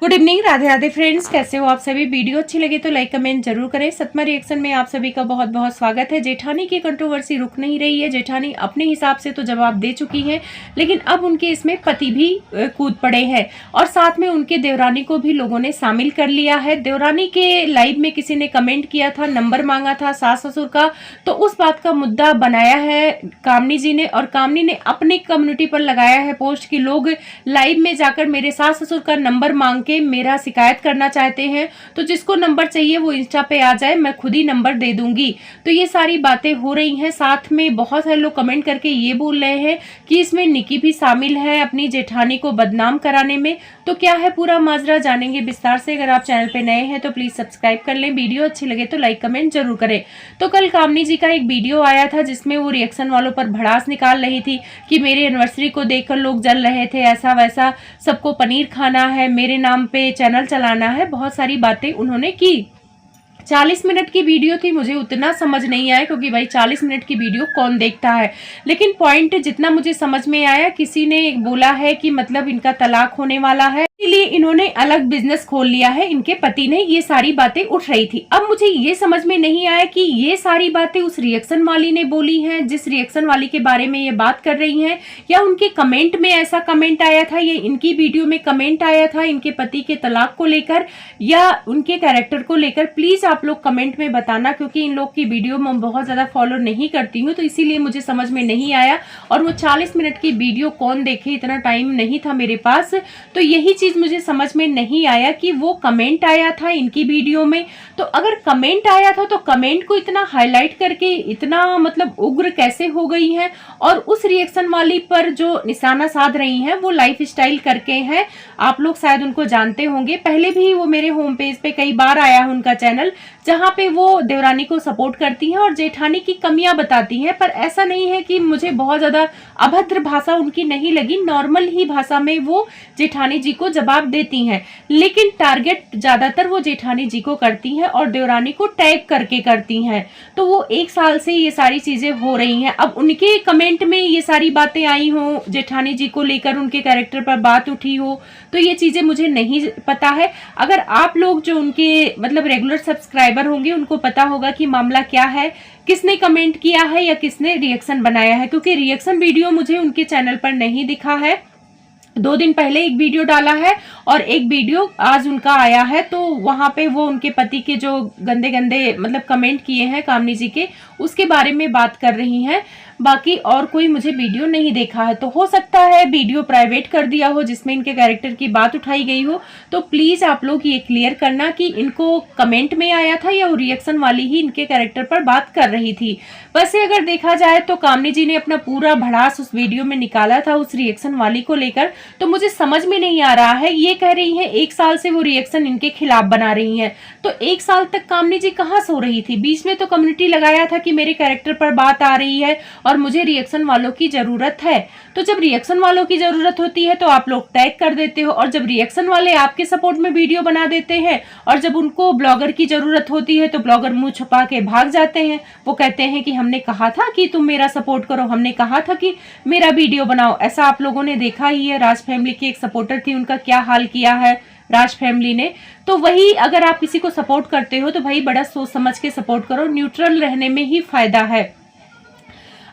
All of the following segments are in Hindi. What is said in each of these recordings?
Good evening, Radhe Radhe friends. कैसे हो आप सभी? वीडियो अच्छी लगे तो लाइक कमेंट जरूर करें। सतमा रिएक्शन में आप सभी का बहुत बहुत स्वागत है। जेठानी की कंट्रोवर्सी रुक नहीं रही है। जेठानी अपने हिसाब से तो जवाब दे चुकी हैं, लेकिन अब उनके इसमें पति भी कूद पड़े हैं और साथ में उनके देवरानी को भी लोगों ने शामिल कर लिया है। देवरानी के लाइव में किसी ने कमेंट किया था, नंबर मांगा था सास ससुर का, तो उस बात का मुद्दा बनाया है कामनी जी ने, और कामनी ने अपनी कम्युनिटी पर लगाया है पोस्ट कि लोग लाइव में जाकर मेरे सास ससुर का नंबर मांग के मेरा शिकायत करना चाहते हैं, तो जिसको नंबर चाहिए वो इंस्टा पे आ जाए, मैं खुद ही नंबर दे दूंगी। तो ये सारी बातें हो रही हैं। साथ में बहुत सारे लोग कमेंट करके ये बोल रहे हैं कि इसमें निकी भी शामिल है अपनी जेठानी को बदनाम कराने में। तो क्या है पूरा माजरा, जानेंगे विस्तार से। अगर आप चैनल पे नए हैं तो प्लीज सब्सक्राइब कर लें। वीडियो अच्छी लगे तो लाइक कमेंट जरूर करें। तो कल कामनी जी का एक वीडियो आया था जिसमें वो रिएक्शन वालों पर भड़ास निकाल रही थी कि मेरे एनिवर्सरी को देखकर लोग जल रहे थे, ऐसा वैसा, सबको पनीर खाना है, मेरे नाम पे चैनल चलाना है, बहुत सारी बातें उन्होंने की। 40 मिनट की वीडियो थी, मुझे उतना समझ नहीं आया क्योंकि भाई 40 मिनट की वीडियो कौन देखता है। लेकिन पॉइंट जितना मुझे समझ में आया, किसी ने बोला है कि मतलब इनका तलाक होने वाला है, इसलिए इन्होंने अलग बिजनेस खोल लिया है इनके पति ने। ये सारी बातें उठ रही थी। अब मुझे ये समझ में नहीं आया कि ये सारी बातें उस रिएक्शन वाली ने बोली हैं जिस रिएक्शन वाली के बारे में ये बात कर रही हैं, या उनके कमेंट में ऐसा कमेंट आया था, या इनकी वीडियो में कमेंट आया था इनके पति के तलाक को लेकर या उनके कैरेक्टर को लेकर। प्लीज आप लोग कमेंट में बताना, क्योंकि इन लोग की वीडियो मैं बहुत ज्यादा फॉलो नहीं करती हूँ, तो इसीलिए मुझे समझ में नहीं आया। और वो 40 मिनट की वीडियो कौन देखे, इतना टाइम नहीं था मेरे पास। तो यही चीज मुझे समझ में नहीं आया कि वो कमेंट आया था इनकी वीडियो में, तो अगर कमेंट आया था तो कमेंट को इतना हाईलाइट करके इतना मतलब उग्र कैसे हो गई है। और उस रिएक्शन वाली पर जो निशाना साध रही हैं वो लाइफ स्टाइल करके हैं, आप लोग शायद उनको जानते होंगे। पहले भी वो मेरे होम पेज पे कई बार आया है उनका चैनल, जहां पे वो देवरानी को सपोर्ट करती हैं और जेठानी की कमियां बताती हैं। पर ऐसा नहीं है कि मुझे बहुत ज्यादा अभद्र भाषा उनकी नहीं लगी, नॉर्मल ही भाषा में वो जेठानी जी को जवाब देती हैं, लेकिन टारगेट ज्यादातर वो जेठानी जी को करती हैं और देवरानी को टैग करके करती हैं। तो वो 1 साल से ये सारी चीजें हो रही हैं। अब उनके कमेंट में ये सारी बातें आई हो, जेठानी जी को लेकर उनके कैरेक्टर पर बात उठी हो, तो ये चीजें मुझे नहीं पता है। अगर आप लोग जो उनके मतलब रेगुलर सब्सक्राइबर होंगे उनको पता होगा कि मामला क्या है, किसने कमेंट किया है या किसने रिएक्शन बनाया है, क्योंकि रिएक्शन वीडियो मुझे उनके चैनल पर नहीं दिखा है। 2 दिन पहले एक वीडियो डाला है और एक वीडियो आज उनका आया है, तो वहां पे वो उनके पति के जो गंदे गंदे मतलब कमेंट किए हैं कामनी जी के, उसके बारे में बात कर रही हैं। बाकी और कोई मुझे वीडियो नहीं देखा है। तो हो सकता है वीडियो प्राइवेट कर दिया हो जिसमें इनके कैरेक्टर की बात उठाई गई हो। तो प्लीज आप लोग ये क्लियर करना कि इनको कमेंट में आया था या वो रिएक्शन वाली ही इनके कैरेक्टर पर बात कर रही थी। वैसे अगर देखा जाए तो कामनी जी ने अपना पूरा भड़ास उस वीडियो में निकाला था उस रिएक्शन वाली को लेकर। तो मुझे समझ में नहीं आ रहा है, ये कह रही है 1 साल से वो रिएक्शन इनके खिलाफ बना रही है, तो 1 साल तक कामनी जी कहाँ सो रही थी? बीच में तो कम्युनिटी लगाया था कि मेरे कैरेक्टर पर बात आ रही है और मुझे रिएक्शन वालों की जरूरत है। तो जब रिएक्शन वालों की जरूरत होती है तो आप लोग टैग कर देते हो, और जब रिएक्शन वाले आपके सपोर्ट में वीडियो बना देते हैं और जब उनको ब्लॉगर की जरूरत होती है तो ब्लॉगर मुंह छुपा के भाग जाते हैं। वो कहते हैं कि हमने कहा था कि तुम मेरा सपोर्ट करो, हमने कहा था कि मेरा वीडियो बनाओ। ऐसा आप लोगों ने देखा ही है, राज फैमिली की एक सपोर्टर थी, उनका क्या हाल किया है राज फैमिली ने। तो वही अगर आप किसी को सपोर्ट करते हो तो भाई बड़ा सोच समझ के सपोर्ट करो, न्यूट्रल रहने में ही फायदा है।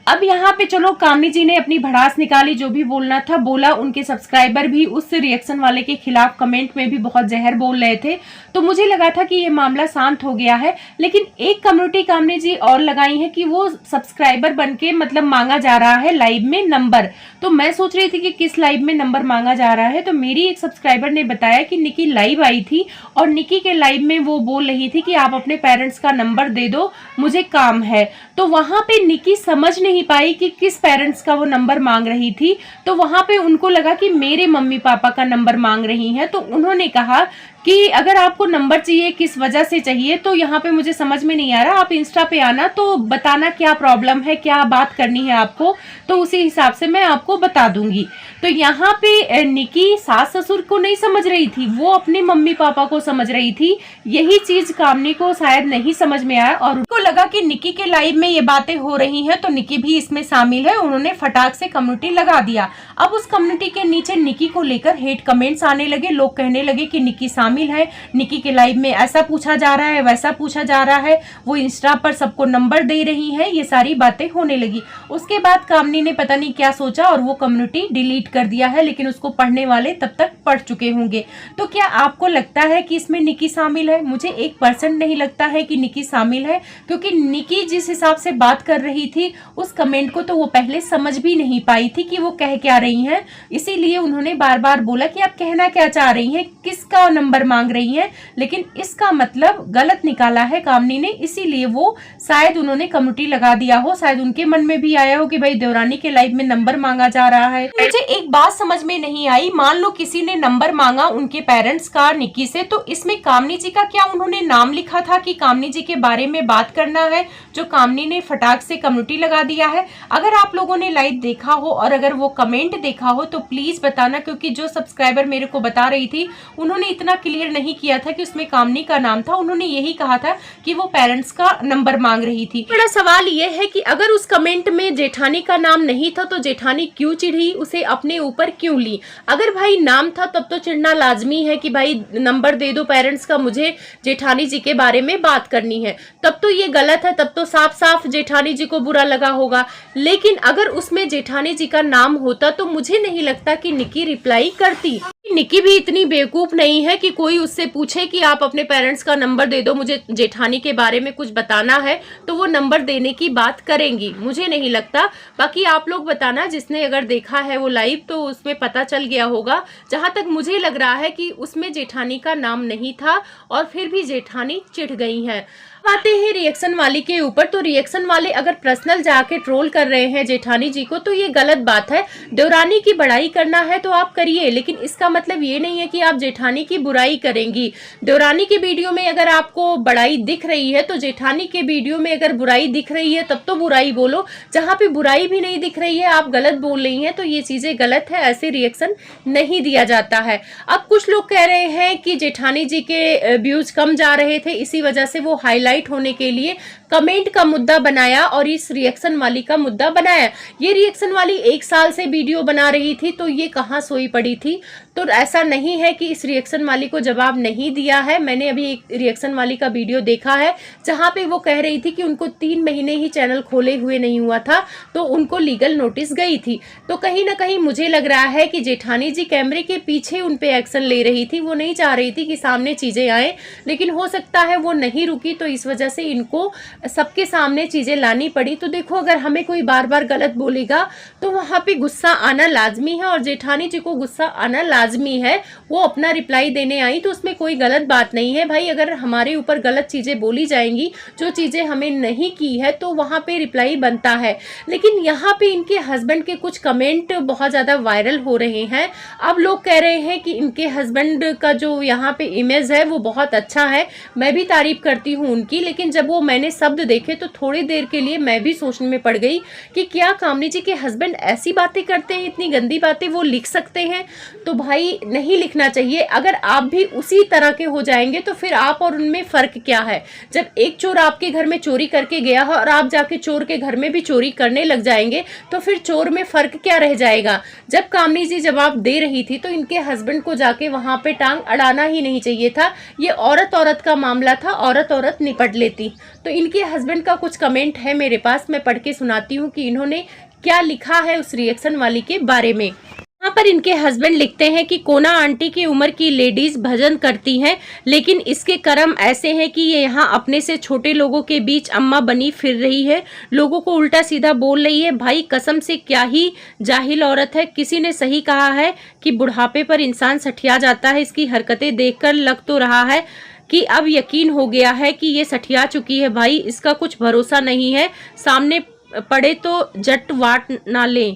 अब यहाँ पे चलो कामनी जी ने अपनी भड़ास निकाली, जो भी बोलना था बोला। उनके सब्सक्राइबर भी उस रिएक्शन वाले के खिलाफ कमेंट में भी बहुत जहर बोल रहे थे, तो मुझे लगा था कि ये मामला शांत हो गया है। लेकिन एक कम्युनिटी कामनी जी और लगाई है कि वो सब्सक्राइबर बनके मतलब मांगा जा रहा है लाइव में नंबर। तो मैं सोच रही थी कि किस लाइव में नंबर मांगा जा रहा है, तो मेरी एक सब्सक्राइबर ने बताया कि निकी लाइव आई थी और निकी के लाइव में वो बोल रही थी कि आप अपने पेरेंट्स का नंबर दे दो, मुझे काम है। तो वहां पे निकी समझ नहीं पाई कि किस पेरेंट्स का वो नंबर मांग रही थी, तो वहां पे उनको लगा कि मेरे मम्मी पापा का नंबर मांग रही हैं। तो उन्होंने कहा कि अगर आपको नंबर चाहिए किस वजह से चाहिए, तो यहाँ पे मुझे समझ में नहीं आ रहा, आप इंस्टा पे आना तो बताना क्या प्रॉब्लम है, क्या बात करनी है आपको, तो उसी हिसाब से मैं आपको बता दूंगी। तो यहाँ पे निकी सास ससुर को नहीं समझ रही थी, वो अपने मम्मी पापा को समझ रही थी। यही चीज कामनी को शायद नहीं समझ में आया और उनको लगा कि निकी के लाइव में ये बातें हो रही हैं तो निकी भी इसमें शामिल है। उन्होंने फटाक से कम्युनिटी लगा दिया। अब उस कम्युनिटी के नीचे निकी को लेकर हेट कमेंट्स आने लगे। लोग कहने लगे कि निकी शामिल है, निकी के लाइव में ऐसा पूछा जा रहा है, वैसा पूछा जा रहा है, वो इंस्टा पर सबको नंबर दे रही है, ये सारी बातें होने लगी। उसके बाद कामनी ने पता नहीं क्या सोचा और वो कम्युनिटी डिलीट कर दिया है, लेकिन उसको पढ़ने वाले तब तक पढ़ चुके होंगे। तो क्या आपको लगता है कि इसमें निकी शामिल है? मुझे 1% नहीं लगता है कि निकी शामिल है, क्योंकि निकी जिस हिसाब से बात कर रही थी उस कमेंट को तो वो पहले समझ भी नहीं पाई थी कि वो कह क्या रही हैं। इसीलिए उन्होंने बार बार बोला कि आप कहना क्या चाह रही हैं, किसका नंबर मांग रही हैं, लेकिन इसका मतलब गलत निकाला है कामनी ने। इसीलिए वो शायद उन्होंने कम्युनिटी लगा दिया हो, शायद उनके मन में भी आया हो कि भाई देवरानी के लाइव में नंबर मांगा जा रहा है। मुझे एक बात समझ में नहीं आई, मान लो किसी ने नंबर मांगा उनके पेरेंट्स का निकी से, तो इसमें कामनी जी का क्या उन्होंने नाम लिखा था कि कामनी जी के बारे में बात करना है, जो कामनी ने फटाक से कम्युनिटी लगा दिया है? अगर आप लोगों ने लाइव देखा हो और अगर वो कमेंट देखा हो तो प्लीज बताना, क्योंकि जो सब्सक्राइबर मेरे को बता रही थी उन्होंने इतना क्लियर नहीं किया था कि उसमें कामनी का नाम था। उन्होंने यही कहा था कि वो पेरेंट्स का नंबर मांग रही थी। बड़ा सवाल ये है कि अगर उस कमेंट में जेठानी का नाम नहीं था तो जेठानी क्यों चिढ़ी, उसे अपने ऊपर क्यों ली? अगर भाई नाम था तब तो चिढ़ना लाजमी है कि भाई नंबर दे दो पेरेंट्स का, मुझे जेठानी जी के बारे में बात करनी है। तब तो ये गलत है, तब तो साफ साफ जेठानी जी को बुरा लगा होगा। लेकिन अगर उसमें जेठानी जी का नाम होता तो मुझे नहीं लगता कि निकी रिप्लाई करती। निकी भी इतनी बेवकूफ नहीं है कि कोई उससे पूछे कि आप अपने पेरेंट्स का नंबर दे दो, मुझे जेठानी के बारे में कुछ बताना है, तो वो नंबर देने की बात करेंगी, मुझे नहीं लगता। बाकी आप लोग बताना, जिसने अगर देखा है वो लाइव तो उसमें पता चल गया होगा। जहां तक मुझे लग रहा है कि उसमें जेठानी का नाम नहीं था और फिर भी जेठानी चिढ़ गई हैं। आते हैं रिएक्शन वाली के ऊपर। तो रिएक्शन वाले अगर पर्सनल जाके ट्रोल कर रहे हैं जेठानी जी को तो ये गलत बात है। देवरानी की बड़ाई करना है तो आप करिए, लेकिन इसका मतलब ये नहीं है कि आप जेठानी की बुराई करेंगी। देवरानी के वीडियो में अगर आपको बड़ाई दिख रही है तो जेठानी के वीडियो में अगर बुराई दिख रही है तब तो बुराई बोलो। जहां पे बुराई भी नहीं दिख रही है, आप गलत बोल रही हैं, तो ये चीजें गलत है, ऐसे रिएक्शन नहीं दिया जाता है। अब कुछ लोग कह रहे हैं कि जेठानी जी के व्यूज कम जा रहे थे, इसी वजह से वो हाईलाइट होने के लिए कमेंट का मुद्दा बनाया और इस रिएक्शन वाली का मुद्दा बनाया। ये रिएक्शन वाली 1 साल से वीडियो बना रही थी, तो ये कहाँ सोई पड़ी थी? तो ऐसा नहीं है कि इस रिएक्शन वाली को जवाब नहीं दिया है। मैंने अभी एक रिएक्शन वाली का वीडियो देखा है जहां पे वो कह रही थी कि उनको 3 महीने ही चैनल खोले हुए नहीं हुआ था तो उनको लीगल नोटिस गई थी। तो कहीं ना कहीं मुझे लग रहा है कि जेठानी जी कैमरे के पीछे उन पे एक्शन ले रही थी, वो नहीं चाह रही थी कि सामने चीजें आए, लेकिन हो सकता है वो नहीं रुकी तो इस वजह से इनको सबके सामने चीजें लानी पड़ी। तो देखो, अगर हमें कोई बार बार गलत बोलेगा तो वहां पे गुस्सा आना लाजमी है और जेठानी जी को गुस्सा आना लाजमी है। वो अपना रिप्लाई देने आई तो उसमें कोई गलत बात नहीं है भाई। अगर हमारे ऊपर गलत चीजें बोली जाएंगी, जो चीजें हमें नहीं की है, तो वहां पे रिप्लाई बनता है। लेकिन यहाँ पे इनके हस्बैंड के कुछ कमेंट बहुत ज्यादा वायरल हो रहे हैं। अब लोग कह रहे हैं कि इनके हस्बैंड का जो यहाँ पे इमेज है वो बहुत अच्छा है, मैं भी तारीफ करती हूँ उनकी। लेकिन जब वो मैंने शब्द देखे तो थोड़ी देर के लिए मैं भी सोचने में पड़ गई कि क्या कामनी जी के हस्बैंड ऐसी बातें करते हैं, इतनी गंदी बातें वो लिख सकते हैं? तो भाई नहीं लिखना चाहिए। अगर आप भी उसी तरह के हो जाएंगे तो फिर आप और उनमें फर्क क्या है? जब एक चोर आपके घर में चोरी करके गया हो और आप जाके चोर के घर में भी चोरी करने लग जाएंगे तो फिर चोर में फर्क क्या रह जाएगा? जब कामनी जी जवाब दे रही थी तो इनके हस्बैंड को जाके वहां पे टांग अड़ाना ही नहीं चाहिए था। ये औरत औरत का मामला था, औरत औरत निपट लेती। तो इनके हस्बैंड का कुछ कमेंट है मेरे पास, मैं पढ़ के सुनाती हूँ कि इन्होंने क्या लिखा है उस रिएक्शन वाली के बारे में। यहाँ पर इनके हस्बैंड लिखते हैं कि कोना आंटी की उम्र की लेडीज भजन करती हैं, लेकिन इसके कर्म ऐसे हैं कि ये यहाँ अपने से छोटे लोगों के बीच अम्मा बनी फिर रही है, लोगों को उल्टा सीधा बोल रही है। भाई कसम से क्या ही जाहिल औरत है। किसी ने सही कहा है कि बुढ़ापे पर इंसान सठिया जाता है। इसकी हरकतें देखकर लग तो रहा है कि अब यकीन हो गया है कि ये सठिया चुकी है। भाई इसका कुछ भरोसा नहीं है, सामने पड़े तो जट वाट ना ले।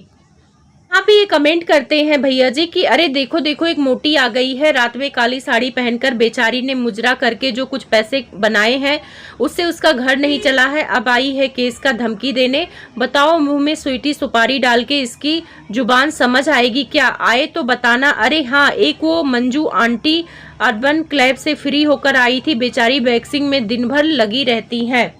आप ये कमेंट करते हैं भैया जी कि अरे देखो देखो एक मोटी आ गई है, रात में काली साड़ी पहनकर बेचारी ने मुजरा करके जो कुछ पैसे बनाए हैं उससे उसका घर नहीं चला है, अब आई है केस का धमकी देने। बताओ मुंह में स्वीटी सुपारी डाल के इसकी जुबान समझ आएगी क्या? आए तो बताना। अरे हाँ, एक वो मंजू आंटी अर्बन क्लैब से फ्री होकर आई थी, बेचारी वैक्सिंग में दिन भर लगी रहती हैं।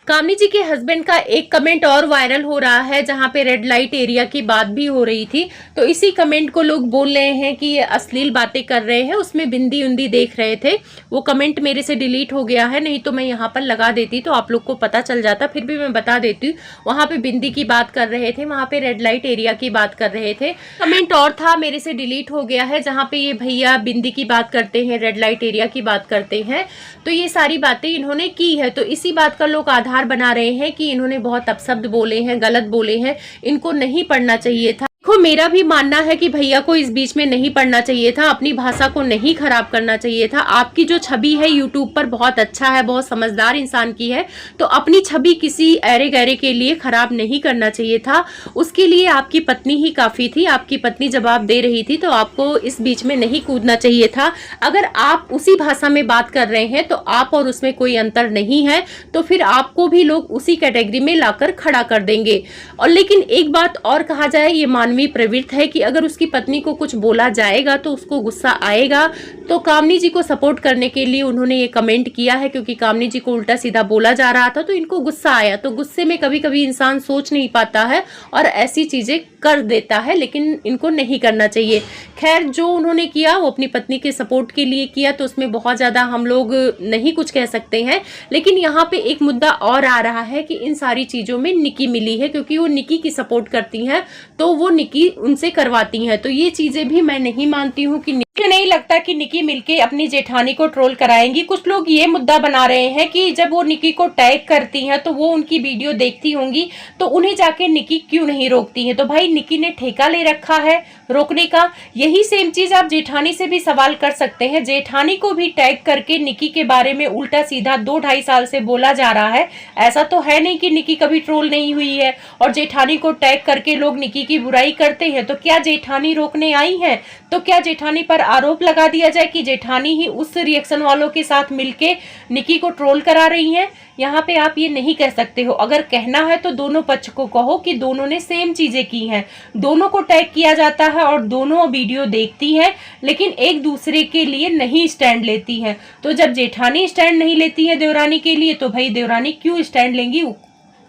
कामनी जी के हस्बैंड का एक कमेंट और वायरल हो रहा है जहां पे रेड लाइट एरिया की बात भी हो रही थी, तो इसी कमेंट को लोग बोल रहे हैं कि ये अश्लील बातें कर रहे हैं, उसमें बिंदी उंदी देख रहे थे। वो कमेंट मेरे से डिलीट हो गया है, नहीं तो मैं यहाँ पर लगा देती तो आप लोग को पता चल जाता, फिर भी मैं बता देती हूँ। वहां पे बिंदी की बात कर रहे थे, वहां पे रेड लाइट एरिया की बात कर रहे थे। कमेंट और था, मेरे से डिलीट हो गया है, जहाँ पे ये भैया बिंदी की बात करते हैं, रेड लाइट एरिया की बात करते हैं। तो ये सारी बातें इन्होंने की है, तो इसी बात का लोग आधार बना रहे हैं कि इन्होंने बहुत अपशब्द बोले हैं, गलत बोले हैं, इनको नहीं पढ़ना चाहिए था। देखो मेरा भी मानना है कि भैया को इस बीच में नहीं पढ़ना चाहिए था, अपनी भाषा को नहीं खराब करना चाहिए था। आपकी जो छवि है यूट्यूब पर बहुत अच्छा है, बहुत समझदार इंसान की है, तो अपनी छवि किसी ऐरे गैरे के लिए खराब नहीं करना चाहिए था। उसके लिए आपकी पत्नी ही काफी थी, आपकी पत्नी जवाब दे रही थी, तो आपको इस बीच में नहीं कूदना चाहिए था। अगर आप उसी भाषा में बात कर रहे हैं तो आप और उसमें कोई अंतर नहीं है, तो फिर आपको भी लोग उसी कैटेगरी में लाकर खड़ा कर देंगे। और लेकिन एक बात और कहा जाए, ये मानवीय प्रवृत्ति है कि अगर उसकी पत्नी को कुछ बोला जाएगा तो उसको गुस्सा आएगा। तो कामनी जी को सपोर्ट करने के लिए उन्होंने ये कमेंट किया है, क्योंकि कामनी जी को उल्टा सीधा बोला जा रहा था तो इनको गुस्सा आया। तो गुस्से में कभी कभी इंसान सोच नहीं पाता है और ऐसी चीजें कर देता है, लेकिन इनको नहीं करना चाहिए। खैर, जो उन्होंने किया वो अपनी पत्नी के सपोर्ट के लिए किया, तो उसमें बहुत ज्यादा हम लोग नहीं कुछ कह सकते हैं। लेकिन यहाँ पे एक मुद्दा और आ रहा है कि इन सारी चीजों में निकी मिली है, क्योंकि वो निकी की सपोर्ट करती हैं, तो वो निकी उनसे करवाती हैं। तो ये चीजें भी मैं नहीं मानती हूँ कि मुझे नहीं लगता कि निकी मिलके अपनी जेठानी को ट्रोल कराएंगी। कुछ लोग ये मुद्दा बना रहे हैं कि जब वो निकी को टैग करती हैं तो वो उनकी वीडियो देखती होंगी, तो उन्हें जाके निकी क्यों नहीं रोकती है? तो भाई निकी ने ठेका ले रखा है रोकने का। यही सेम चीज आप जेठानी से भी सवाल कर सकते हैं। जेठानी को भी टैग करके निकी के बारे में उल्टा सीधा 2-2.5 साल से बोला जा रहा है। ऐसा तो है नहीं कि निकी कभी ट्रोल नहीं हुई है और जेठानी को टैग करके लोग निकी की बुराई करते हैं। तो क्या जेठानी रोकने आई है? तो क्या जेठानी पर आरोप लगा दिया जाए कि जेठानी ही उस रिएक्शन वालों के साथ मिलके निकी को ट्रोल करा रही हैं? यहाँ पे आप ये नहीं कह सकते हो। अगर कहना है तो दोनों पक्ष को कहो कि दोनों ने सेम चीजें की हैं, दोनों को टैग किया जाता है और दोनों वीडियो देखती हैं, लेकिन एक दूसरे के लिए नहीं स्टैंड लेती हैं। तो जब जेठानी स्टैंड नहीं लेती है देवरानी के लिए, तो भाई देवरानी क्यों स्टैंड लेंगी?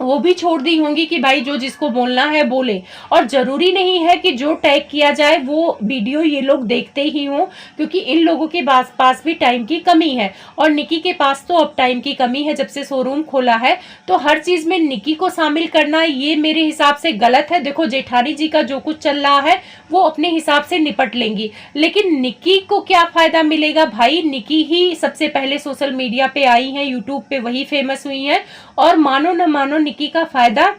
वो भी छोड़ दी होंगी कि भाई जो जिसको बोलना है बोले। और जरूरी नहीं है कि जो टैग किया जाए वो वीडियो ये लोग देखते ही हों, क्योंकि इन लोगों के पास भी टाइम की कमी है। और निकी के पास तो अब टाइम की कमी है, जब से शोरूम खोला है, तो हर चीज में निकी को शामिल करना ये मेरे हिसाब से गलत है। देखो जेठानी जी का जो कुछ चल रहा है वो अपने हिसाब से निपट लेंगी, लेकिन निकी को क्या फायदा मिलेगा? भाई निकी ही सबसे पहले सोशल मीडिया पे आई है, यूट्यूब पे वही फेमस हुई है, और मानो न मानो निकी का फायदा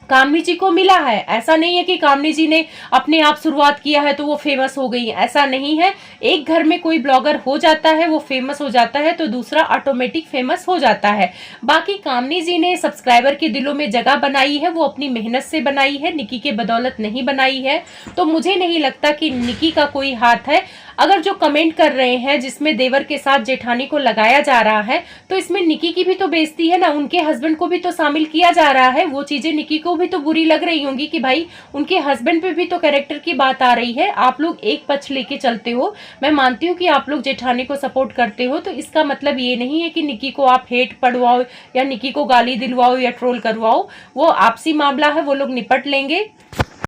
कामनी जी को मिला है। ऐसा नहीं है कि कामनी जी ने अपने आप शुरुआत किया है तो वो फेमस हो गई, ऐसा नहीं है। एक घर में कोई ब्लॉगर हो जाता है, वो फेमस हो जाता है, तो दूसरा ऑटोमेटिक फेमस हो जाता है। बाकी कामनी जी ने सब्सक्राइबर के दिलों में जगह बनाई है, वो अपनी मेहनत से बनाई है, निकी के बदौलत नहीं बनाई है। तो मुझे नहीं लगता कि निकी का कोई हाथ है। अगर जो कमेंट कर रहे हैं जिसमें देवर के साथ जेठानी को लगाया जा रहा है, तो इसमें निकी की भी तो बेइज्जती है ना, उनके हस्बैंड को भी तो शामिल किया जा रहा है। वो चीजें निकी को भी तो बुरी लग रही होंगी कि भाई उनके हस्बैंड पे भी तो कैरेक्टर की बात आ रही है। आप लोग एक पक्ष लेके चलते हो। मैं मानती हूँ कि आप लोग जेठानी को सपोर्ट करते हो, तो इसका मतलब ये नहीं है कि निकी को आप हेट पढ़वाओ या निकी को गाली दिलवाओ या ट्रोल करवाओ। वो आपसी मामला है, वो लोग निपट लेंगे।